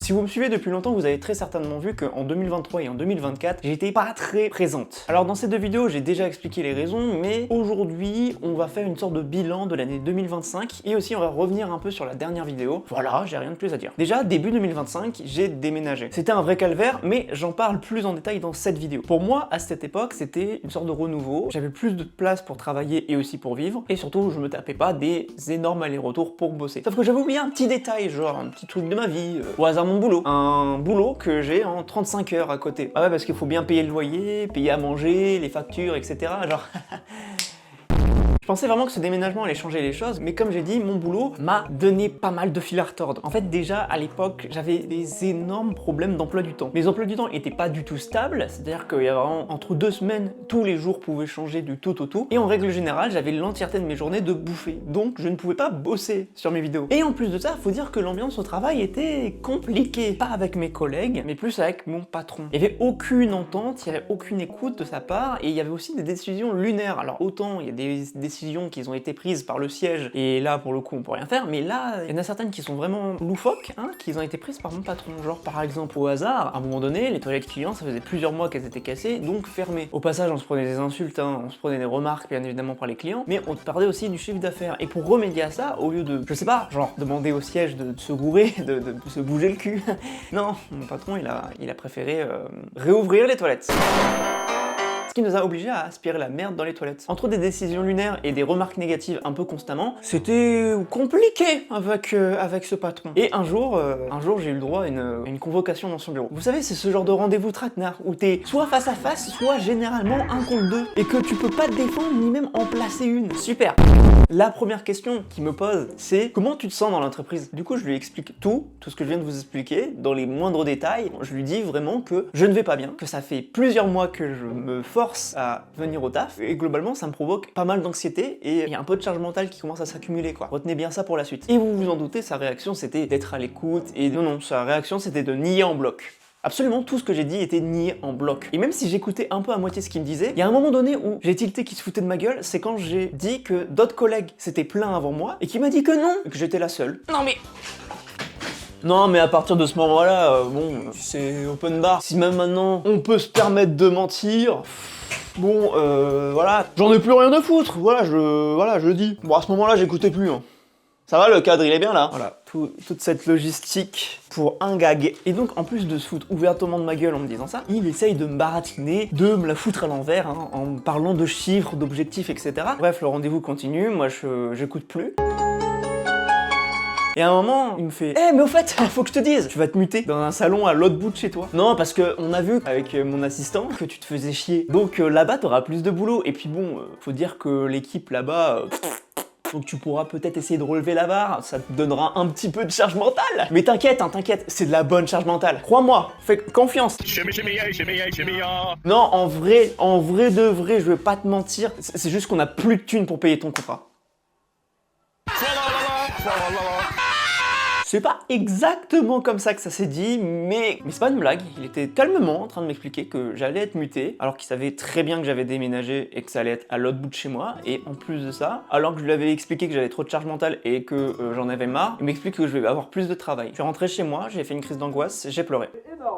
Si vous me suivez depuis longtemps, vous avez très certainement vu qu'en 2023 et en 2024, j'étais pas très présente. Alors dans ces deux vidéos, j'ai déjà expliqué les raisons, mais aujourd'hui, on va faire une sorte de bilan de l'année 2025 et aussi on va revenir un peu sur la dernière vidéo. Voilà, j'ai rien de plus à dire. Déjà, début 2025, j'ai déménagé. C'était un vrai calvaire, mais j'en parle plus en détail dans cette vidéo. Pour moi, à cette époque, c'était une sorte de renouveau. J'avais plus de place pour travailler et aussi pour vivre, et surtout, je me tapais pas des énormes allers-retours pour bosser. Sauf que j'avais oublié un petit détail, genre un petit truc de ma vie, au hasard mon boulot. Un boulot que j'ai en 35 heures à côté. Ah ouais, parce qu'il faut bien payer le loyer, payer à manger, les factures, etc. Genre... Je pensais vraiment que ce déménagement allait changer les choses, mais comme j'ai dit, mon boulot m'a donné pas mal de fil à retordre. En fait, déjà, à l'époque, j'avais des énormes problèmes d'emploi du temps. Mes emplois du temps étaient pas du tout stables, c'est-à-dire qu'il y avait vraiment, entre 2 semaines, tous les jours pouvaient changer du tout au tout, et en règle générale, j'avais l'entièreté de mes journées de bouffer, donc je ne pouvais pas bosser sur mes vidéos. Et en plus de ça, faut dire que l'ambiance au travail était compliquée, pas avec mes collègues, mais plus avec mon patron. Il y avait aucune entente, il y avait aucune écoute de sa part, et il y avait aussi des décisions lunaires. Alors autant il y a des décisions qui ont été prises par le siège, et là pour le coup on peut rien faire, mais là il y en a certaines qui sont vraiment loufoques, hein, qui ont été prises par mon patron. Genre par exemple au hasard, à un moment donné, les toilettes clients, ça faisait plusieurs mois qu'elles étaient cassées, donc fermées. Au passage on se prenait des insultes, hein, on se prenait des remarques bien évidemment par les clients, mais on perdait aussi du chiffre d'affaires. Et pour remédier à ça, au lieu de, je sais pas, genre demander au siège de se gourer, de se bouger le cul, non, mon patron il a préféré réouvrir les toilettes. Ce qui nous a obligés à aspirer la merde dans les toilettes. Entre des décisions lunaires et des remarques négatives un peu constamment, c'était compliqué avec ce patron. Et un jour j'ai eu le droit à une convocation dans son bureau. Vous savez, c'est ce genre de rendez-vous traquenard où t'es soit face à face, soit généralement un contre deux, et que tu peux pas te défendre ni même en placer une. Super. La première question qu'il me pose, c'est comment tu te sens dans l'entreprise? Du coup, je lui explique tout ce que je viens de vous expliquer, dans les moindres détails. Je lui dis vraiment que je ne vais pas bien, que ça fait plusieurs mois que je me force à venir au taf, et globalement, ça me provoque pas mal d'anxiété, et il y a un peu de charge mentale qui commence à s'accumuler, quoi. Retenez bien ça pour la suite. Et vous vous en doutez, sa réaction, c'était d'être à l'écoute, et non, sa réaction, c'était de nier en bloc. Absolument tout ce que j'ai dit était nié en bloc. Et même si j'écoutais un peu à moitié ce qu'il me disait, il y a un moment donné où j'ai tilté qu'il se foutait de ma gueule, c'est quand j'ai dit que d'autres collègues s'étaient plaints avant moi, et qu'il m'a dit que non, que j'étais la seule. Non mais à partir de ce moment-là, bon, c'est open bar. Si même maintenant, on peut se permettre de mentir... Bon, voilà, j'en ai plus rien à foutre, voilà, je dis. Bon, à ce moment-là, j'écoutais plus, hein. Ça va, le cadre, il est bien là. Voilà, toute cette logistique pour un gag. Et donc, en plus de se foutre ouvertement de ma gueule en me disant ça, il essaye de me baratiner, de me la foutre à l'envers, hein, en parlant de chiffres, d'objectifs, etc. Bref, le rendez-vous continue, moi j'écoute plus. Et à un moment, il me fait « Eh, mais au fait, faut que je te dise, tu vas te muter dans un salon à l'autre bout de chez toi. » Non, parce que on a vu avec mon assistant que tu te faisais chier. Donc là-bas, t'auras plus de boulot. Et puis bon, faut dire que l'équipe là-bas... donc tu pourras peut-être essayer de relever la barre, ça te donnera un petit peu de charge mentale. Mais t'inquiète, hein, t'inquiète, c'est de la bonne charge mentale. Crois-moi, fais confiance. Non, en vrai de vrai, je veux pas te mentir, c'est juste qu'on a plus de thunes pour payer ton contrat. C'est pas exactement comme ça que ça s'est dit, mais c'est pas une blague. Il était calmement en train de m'expliquer que j'allais être muté, alors qu'il savait très bien que j'avais déménagé et que ça allait être à l'autre bout de chez moi. Et en plus de ça, alors que je lui avais expliqué que j'avais trop de charge mentale et que j'en avais marre, il m'explique que je vais avoir plus de travail. Je suis rentré chez moi, j'ai fait une crise d'angoisse, j'ai pleuré.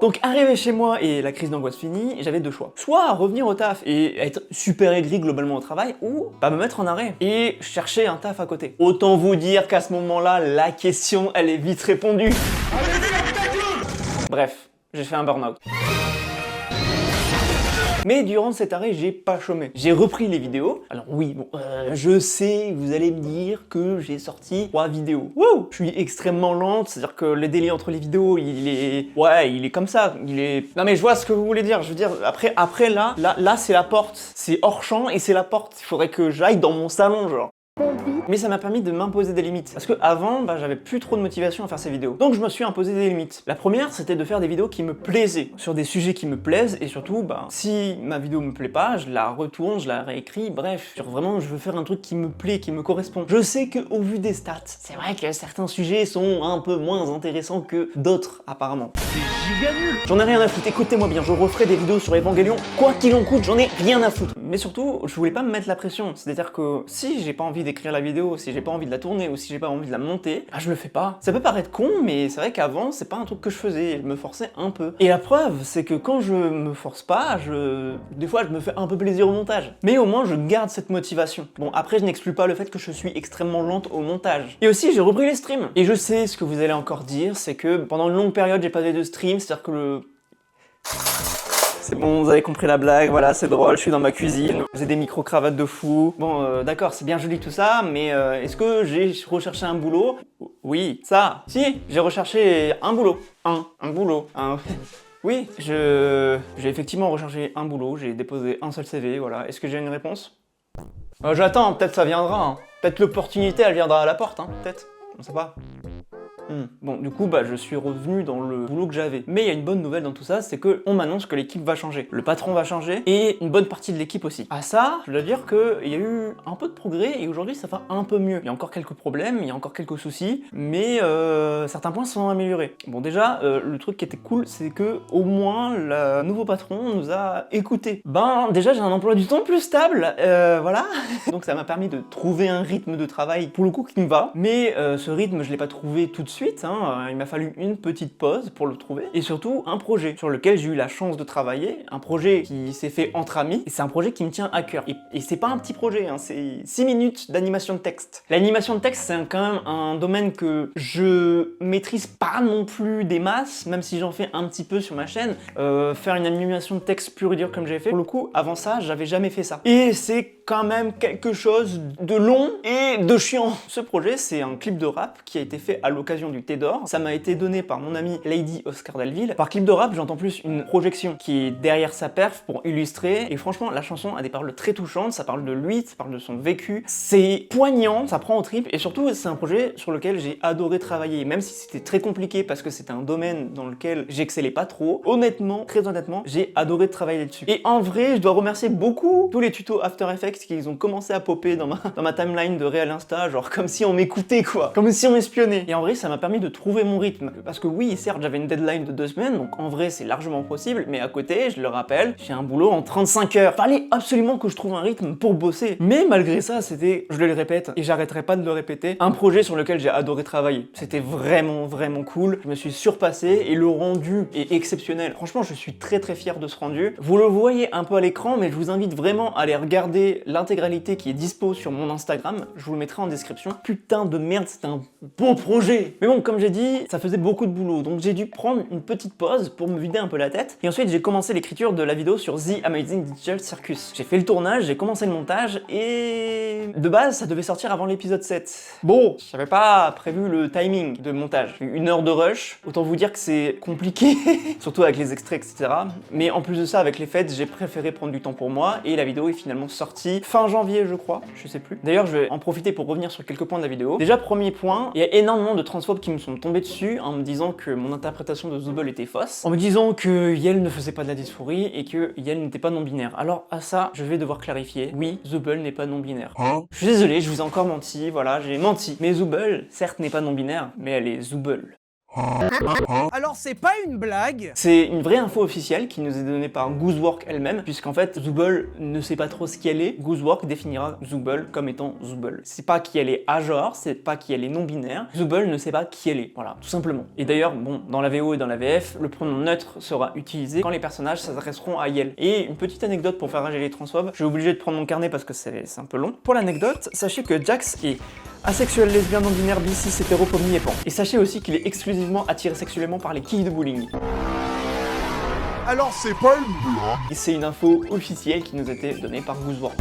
Donc arrivé chez moi et la crise d'angoisse finie, j'avais deux choix. Soit revenir au taf et être super aigri globalement au travail, ou me mettre en arrêt et chercher un taf à côté. Autant vous dire qu'à ce moment-là, la question, elle est vite répondue. Bref, j'ai fait un burn-out. Mais durant cet arrêt, j'ai pas chômé. J'ai repris les vidéos. Alors oui, bon, je sais, vous allez me dire que j'ai sorti 3 vidéos. Wouh! Je suis extrêmement lente, c'est-à-dire que le délai entre les vidéos, il est comme ça. Non mais je vois ce que vous voulez dire. Je veux dire, après là, c'est la porte. C'est hors champ et c'est la porte. Il faudrait que j'aille dans mon salon, genre. Mais ça m'a permis de m'imposer des limites. Parce que avant, j'avais plus trop de motivation à faire ces vidéos. Donc je me suis imposé des limites. La première, c'était de faire des vidéos qui me plaisaient, sur des sujets qui me plaisent, et surtout, si ma vidéo me plaît pas, je la retourne, je la réécris, bref. Genre vraiment, je veux faire un truc qui me plaît, qui me correspond. Je sais qu'au vu des stats, c'est vrai que certains sujets sont un peu moins intéressants que d'autres, apparemment. C'est giga nul. J'en ai rien à foutre, écoutez-moi bien, je referai des vidéos sur Evangelion, quoi qu'il en coûte, j'en ai rien à foutre. Mais surtout, je voulais pas me mettre la pression. C'est-à-dire que si j'ai pas envie d'écrire la vidéo, si j'ai pas envie de la tourner ou si j'ai pas envie de la monter, bah je le fais pas. Ça peut paraître con, mais c'est vrai qu'avant, c'est pas un truc que je faisais. Je me forçais un peu. Et la preuve, c'est que quand je me force pas, des fois, je me fais un peu plaisir au montage. Mais au moins, je garde cette motivation. Bon, après, je n'exclus pas le fait que je suis extrêmement lente au montage. Et aussi, j'ai repris les streams. Et je sais ce que vous allez encore dire, c'est que pendant une longue période, j'ai pas fait de stream, c'est-à-dire que c'est bon, vous avez compris la blague, voilà, c'est drôle, je suis dans ma cuisine, j'ai des micro-cravates de fou. Bon, d'accord, c'est bien joli tout ça, mais est-ce que j'ai recherché un boulot? Oui, ça, si, j'ai recherché un boulot. Un boulot, Oui, j'ai effectivement recherché un boulot, j'ai déposé un seul CV, voilà. Est-ce que j'ai une réponse? J'attends, peut-être ça viendra, hein. Peut-être l'opportunité, elle viendra à la porte, hein, peut-être, on sait pas. Bon, du coup, je suis revenu dans le boulot que j'avais. Mais il y a une bonne nouvelle dans tout ça, c'est qu'on m'annonce que l'équipe va changer. Le patron va changer, et une bonne partie de l'équipe aussi. À ça, je dois dire qu'il y a eu un peu de progrès, et aujourd'hui, ça va un peu mieux. Il y a encore quelques problèmes, il y a encore quelques soucis, mais certains points sont améliorés. Bon, déjà, le truc qui était cool, c'est que au moins, le nouveau patron nous a écoutés. Déjà, j'ai un emploi du temps plus stable, voilà. Donc ça m'a permis de trouver un rythme de travail, pour le coup, qui me va. Mais ce rythme, je l'ai pas trouvé tout de suite. Il m'a fallu une petite pause pour le trouver, et surtout un projet sur lequel j'ai eu la chance de travailler, un projet qui s'est fait entre amis, et c'est un projet qui me tient à cœur. Et c'est pas un petit projet, hein, c'est 6 minutes d'animation de texte. L'animation de texte, c'est quand même un domaine que je maîtrise pas non plus des masses, même si j'en fais un petit peu sur ma chaîne. Faire une animation de texte pure et dure comme j'ai fait, pour le coup, avant ça, j'avais jamais fait ça. Et c'est quand même quelque chose de long et de chiant. Ce projet, c'est un clip de rap qui a été fait à l'occasion du Thé d'Or. Ça m'a été donné par mon ami Lady Oscar Delville. Par clip de rap, j'entends plus une projection qui est derrière sa perf pour illustrer. Et franchement, la chanson a des paroles très touchantes. Ça parle de lui, ça parle de son vécu. C'est poignant, ça prend au tripes. Et surtout, c'est un projet sur lequel j'ai adoré travailler. Même si c'était très compliqué parce que c'était un domaine dans lequel j'excellais pas trop. Honnêtement, très honnêtement, j'ai adoré travailler là-dessus. Et en vrai, je dois remercier beaucoup tous les tutos After Effects qui ont commencé à popper dans ma timeline de Real Insta, genre comme si on m'écoutait quoi. Comme si on m'espionnait. Et en vrai, ça m'a permis de trouver mon rythme. Parce que oui, certes, j'avais une deadline de 2 semaines, donc en vrai, c'est largement possible, mais à côté, je le rappelle, j'ai un boulot en 35 heures. Fallait absolument que je trouve un rythme pour bosser. Mais malgré ça, c'était, je le répète, et j'arrêterai pas de le répéter, un projet sur lequel j'ai adoré travailler. C'était vraiment, vraiment cool. Je me suis surpassé et le rendu est exceptionnel. Franchement, je suis très très fier de ce rendu. Vous le voyez un peu à l'écran, mais je vous invite vraiment à aller regarder l'intégralité qui est dispo sur mon Instagram. Je vous le mettrai en description. Putain de merde, c'était un beau projet. Mais bon, comme j'ai dit, ça faisait beaucoup de boulot, donc j'ai dû prendre une petite pause pour me vider un peu la tête. Et ensuite, j'ai commencé l'écriture de la vidéo sur The Amazing Digital Circus. J'ai fait le tournage, j'ai commencé le montage, et de base, ça devait sortir avant l'épisode 7. Bon, j'avais pas prévu le timing de montage. J'ai eu 1 heure de rush, autant vous dire que c'est compliqué, surtout avec les extraits, etc. Mais en plus de ça, avec les fêtes, j'ai préféré prendre du temps pour moi, et la vidéo est finalement sortie fin janvier, je crois, je sais plus. D'ailleurs, je vais en profiter pour revenir sur quelques points de la vidéo. Déjà, premier point, il y a énormément de transphobes qui me sont tombés dessus en me disant que mon interprétation de Zooble était fausse, en me disant que Yel ne faisait pas de la dysphorie et que Yel n'était pas non-binaire. Alors à ça, je vais devoir clarifier. Oui, Zooble n'est pas non-binaire. Je suis désolé, je vous ai encore menti, voilà, j'ai menti. Mais Zooble, certes, n'est pas non-binaire, mais elle est Zooble. Alors c'est pas une blague. C'est une vraie info officielle qui nous est donnée par Goosework elle-même, puisqu'en fait Zooble ne sait pas trop ce qu'elle est. Goosework définira Zooble comme étant Zooble. C'est pas qui elle est à genre, c'est pas qui elle est non-binaire. Zooble ne sait pas qui elle est, voilà, tout simplement. Et d'ailleurs, bon, dans la VO et dans la VF, le pronom neutre sera utilisé quand les personnages s'adresseront à Yel. Et une petite anecdote pour faire rager les transphobes, je suis obligé de prendre mon carnet parce que c'est un peu long. Pour l'anecdote, sachez que Jax est asexuel, lesbien, non-binaire, bi, cis, hétéro, pommi et pan. Et sachez aussi qu'il est exclusivement attiré sexuellement par les quilles de bowling. Alors c'est pas une blague. Et c'est une info officielle qui nous a été donnée par Goosework.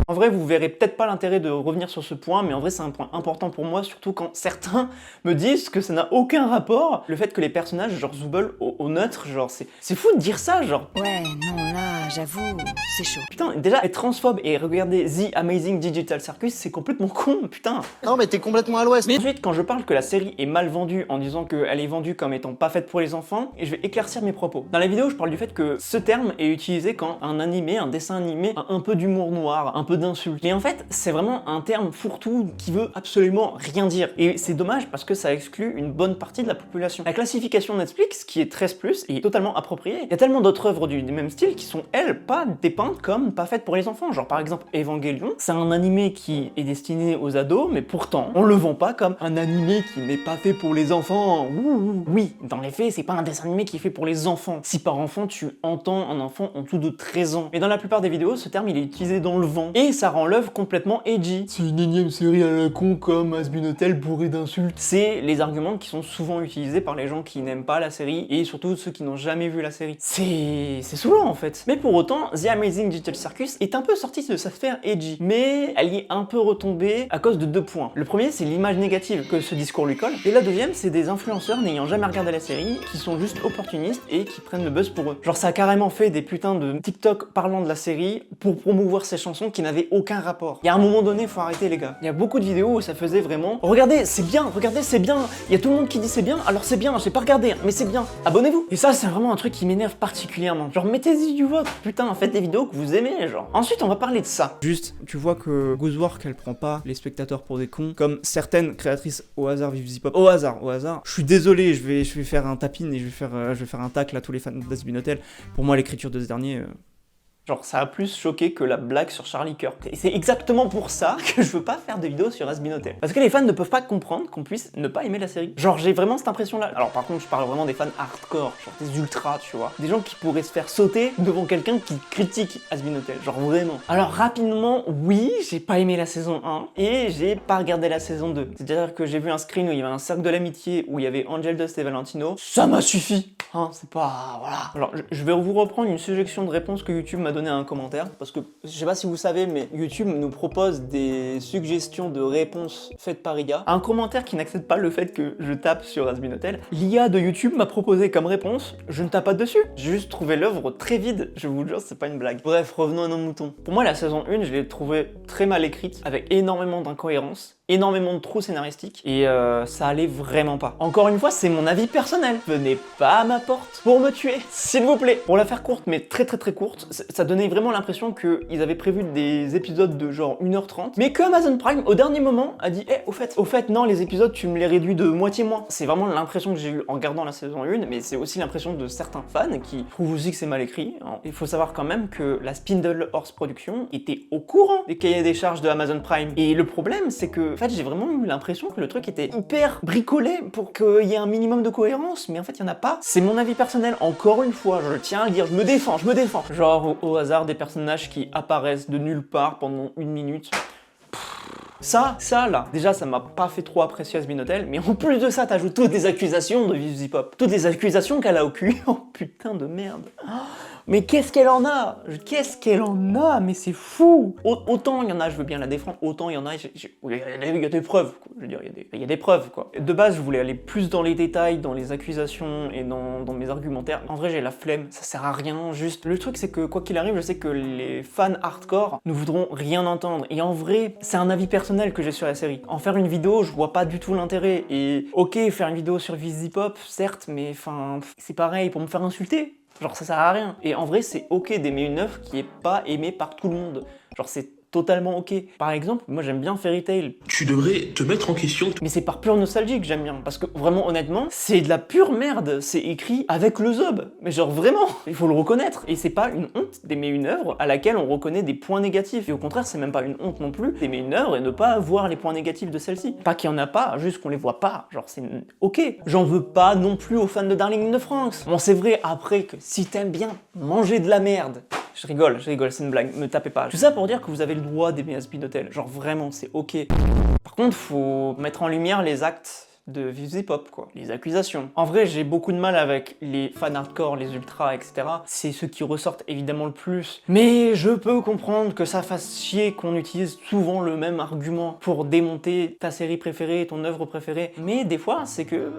En vrai, vous verrez peut-être pas l'intérêt de revenir sur ce point, mais en vrai, c'est un point important pour moi, surtout quand certains me disent que ça n'a aucun rapport. Le fait que les personnages, genre Zooble, au neutre, genre, c'est fou de dire ça, genre. Ouais, non, là, j'avoue, c'est chaud. Putain, déjà, être transphobe et regarder The Amazing Digital Circus, c'est complètement con, putain. Non mais t'es complètement à l'ouest. Mais ensuite, quand je parle que la série est mal vendue en disant qu'elle est vendue comme étant pas faite pour les enfants, et je vais éclaircir mes propos. Dans la vidéo, je parle du fait que ce terme est utilisé quand un animé, un dessin animé, a un peu d'humour noir, un peu bourré d'insultes. Et en fait, c'est vraiment un terme fourre-tout qui veut absolument rien dire. Et c'est dommage parce que ça exclut une bonne partie de la population. La classification Netflix, qui est 13+, est totalement appropriée. Il y a tellement d'autres œuvres du même style qui sont, elles, pas dépeintes comme pas faites pour les enfants. Genre par exemple Evangelion, c'est un animé qui est destiné aux ados, mais pourtant, on le vend pas comme un animé qui n'est pas fait pour les enfants. Ouh. Oui, dans les faits, c'est pas un dessin animé qui est fait pour les enfants. Si par enfant, tu entends un enfant en dessous de 13 ans. Mais dans la plupart des vidéos, ce terme, il est utilisé dans le vent. Et ça rend l'œuvre complètement edgy. C'est une énième série à la con comme Has-Been Hotel bourré d'insultes. C'est les arguments qui sont souvent utilisés par les gens qui n'aiment pas la série et surtout ceux qui n'ont jamais vu la série. C'est saoulant en fait. Mais pour autant, The Amazing Digital Circus est un peu sortie de sa sphère edgy. Mais elle y est un peu retombée à cause de 2 points. Le premier, c'est l'image négative que ce discours lui colle. Et la deuxième, c'est des influenceurs n'ayant jamais regardé la série, qui sont juste opportunistes et qui prennent le buzz pour eux. Genre ça a carrément fait des putains de TikTok parlant de la série pour promouvoir ces chansons qui n'avaient aucun rapport. Il y a un moment donné, faut arrêter les gars. Il y a beaucoup de vidéos où ça faisait vraiment regardez, c'est bien, il y a tout le monde qui dit c'est bien, alors c'est bien, j'ai pas regardé, mais c'est bien, abonnez-vous. Et ça, c'est vraiment un truc qui m'énerve particulièrement. Genre mettez-y du vôtre, putain, faites des vidéos que vous aimez, genre. Ensuite, on va parler de ça. Juste, tu vois que Gozework, elle prend pas les spectateurs pour des cons, comme certaines créatrices au hasard vivent Zip Hop. Au hasard. Je suis désolé, je vais faire un tapin et je vais faire un tacle à tous les fans d'Has-Been Hotel. Pour moi, l'écriture de ce dernier... Genre, ça a plus choqué que la blague sur Charlie Kirk. Et c'est exactement pour ça que je veux pas faire de vidéos sur Has-Been Hotel. Parce que les fans ne peuvent pas comprendre qu'on puisse ne pas aimer la série. Genre, j'ai vraiment cette impression-là. Alors, par contre, je parle vraiment des fans hardcore, genre des ultras, tu vois. Des gens qui pourraient se faire sauter devant quelqu'un qui critique Has-Been Hotel. Genre, vraiment. Alors, rapidement, oui, j'ai pas aimé la saison 1 et j'ai pas regardé la saison 2. C'est-à-dire que j'ai vu un screen où il y avait un cercle de l'amitié, où il y avait Angel Dust et Valentino. Ça m'a suffi. Hein, c'est pas... Voilà. Alors, je vais vous reprendre une suggestion de réponse que YouTube m'a donné à un commentaire, parce que je sais pas si vous savez, mais YouTube nous propose des suggestions de réponses faites par IA. Un commentaire qui n'accepte pas le fait que je tape sur Has-Been Hotel. L'IA de YouTube m'a proposé comme réponse, je ne tape pas dessus. J'ai juste trouvé l'œuvre très vide, je vous le jure, c'est pas une blague. Bref, revenons à nos moutons. Pour moi, la saison 1, je l'ai trouvée très mal écrite, avec énormément d'incohérences, énormément de trous scénaristiques, et ça allait vraiment pas. Encore une fois, c'est mon avis personnel. Venez pas à ma porte pour me tuer, s'il vous plaît. Pour la faire courte, mais très courte, ça donnait vraiment l'impression qu'ils avaient prévu des épisodes de genre 1h30, mais que Amazon Prime, au dernier moment, a dit au fait, non, les épisodes, tu me les réduis de moitié moins. C'est vraiment l'impression que j'ai eue en regardant la saison 1, mais c'est aussi l'impression de certains fans qui trouvent aussi que c'est mal écrit. Il faut savoir quand même que la Spindle Horse Production était au courant des cahiers des charges de Amazon Prime. Et le problème, c'est que, en fait, j'ai vraiment eu l'impression que le truc était hyper bricolé pour qu'il y ait un minimum de cohérence, mais en fait, il y en a pas. C'est mon avis personnel, encore une fois, je tiens à le dire, je me défends. Genre, au hasard, des personnages qui apparaissent de nulle part pendant 1 minute. Ça là, déjà ça m'a pas fait trop apprécier Has-Been Hotel, mais en plus de ça, t'ajoutes toutes les accusations de Vive Zip Hop. Toutes les accusations qu'elle a au cul. Oh putain de merde. Mais qu'est-ce qu'elle en a? Mais c'est fou. Autant il y en a, je veux bien la défendre, autant il y en a, il y a des preuves, quoi. Je veux dire, il y a des preuves, quoi. De base, je voulais aller plus dans les détails, dans les accusations et dans mes argumentaires. En vrai, j'ai la flemme, ça sert à rien, juste. Le truc, c'est que quoi qu'il arrive, je sais que les fans hardcore ne voudront rien entendre. Et en vrai, c'est un avis personnel que j'ai sur la série. En faire une vidéo, je vois pas du tout l'intérêt. Et ok, faire une vidéo sur Vive Zip Hop, certes, mais enfin, c'est pareil, pour me faire insulter. Genre ça sert à rien. Et en vrai, c'est ok d'aimer une œuvre qui est pas aimée par tout le monde. Genre c'est totalement ok. Par exemple, moi j'aime bien Fairy Tail. Tu devrais te mettre en question. Mais c'est par pure nostalgie que j'aime bien. Parce que vraiment, honnêtement, c'est de la pure merde. C'est écrit avec le zob. Mais genre vraiment, il faut le reconnaître. Et c'est pas une honte d'aimer une œuvre à laquelle on reconnaît des points négatifs. Et au contraire, c'est même pas une honte non plus d'aimer une œuvre et ne pas voir les points négatifs de celle-ci. Pas qu'il y en a pas, juste qu'on les voit pas. Genre c'est ok. J'en veux pas non plus aux fans de Darling in the Franxx. Bon, c'est vrai après que si t'aimes bien manger de la merde. Je rigole, c'est une blague, me tapez pas. Tout ça pour dire que vous avez le droit d'aimer Has-Been Hotel, genre vraiment, c'est ok. Par contre, faut mettre en lumière les actes de Vive Zip Hop, quoi. Les accusations. En vrai, j'ai beaucoup de mal avec les fans hardcore, les ultras, etc. C'est ceux qui ressortent évidemment le plus. Mais je peux comprendre que ça fasse chier qu'on utilise souvent le même argument pour démonter ta série préférée, ton œuvre préférée. Mais des fois, c'est que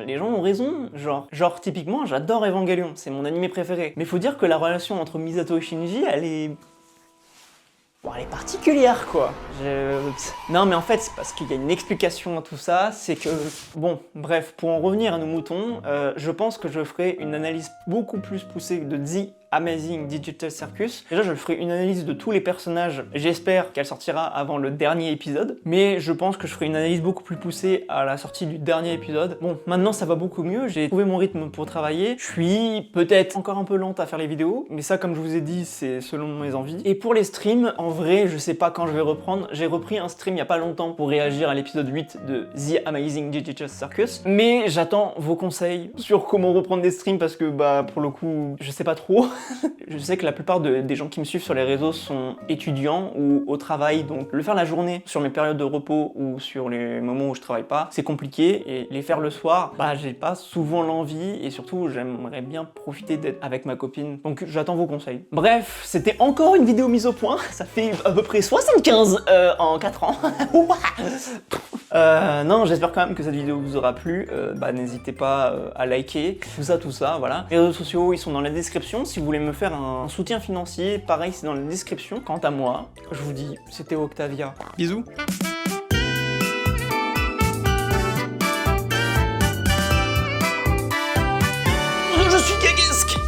les gens ont raison. Genre typiquement, j'adore Evangelion, c'est mon animé préféré. Mais faut dire que la relation entre Misato et Shinji, elle est... Bon, elle est particulière, quoi. Non, mais en fait, c'est parce qu'il y a une explication à tout ça, c'est que... Bon, bref, pour en revenir à nos moutons, je pense que je ferai une analyse beaucoup plus poussée de The Amazing Digital Circus. Déjà, je ferai une analyse de tous les personnages. J'espère qu'elle sortira avant le dernier épisode, mais je pense que je ferai une analyse beaucoup plus poussée à la sortie du dernier épisode. Bon, maintenant ça va beaucoup mieux, j'ai trouvé mon rythme pour travailler. Je suis peut-être encore un peu lente à faire les vidéos, mais ça, comme je vous ai dit, c'est selon mes envies. Et pour les streams, en vrai, je sais pas quand je vais reprendre. J'ai repris un stream il y a pas longtemps pour réagir à l'épisode 8 de The Amazing Digital Circus, mais j'attends vos conseils sur comment reprendre des streams parce que bah pour le coup, je sais pas trop. Je sais que la plupart des gens qui me suivent sur les réseaux sont étudiants ou au travail, donc le faire la journée sur mes périodes de repos ou sur les moments où je travaille pas, c'est compliqué, et les faire le soir, bah j'ai pas souvent l'envie, et surtout j'aimerais bien profiter d'être avec ma copine, donc j'attends vos conseils. Bref, c'était encore une vidéo mise au point, ça fait à peu près 75 en 4 ans. Non, j'espère quand même que cette vidéo vous aura plu. Bah n'hésitez pas à liker, tout ça, voilà. Les réseaux sociaux, ils sont dans la description. Si vous voulez me faire un soutien financier, pareil, c'est dans la description. Quant à moi, je vous dis, c'était Octavia. Bisous.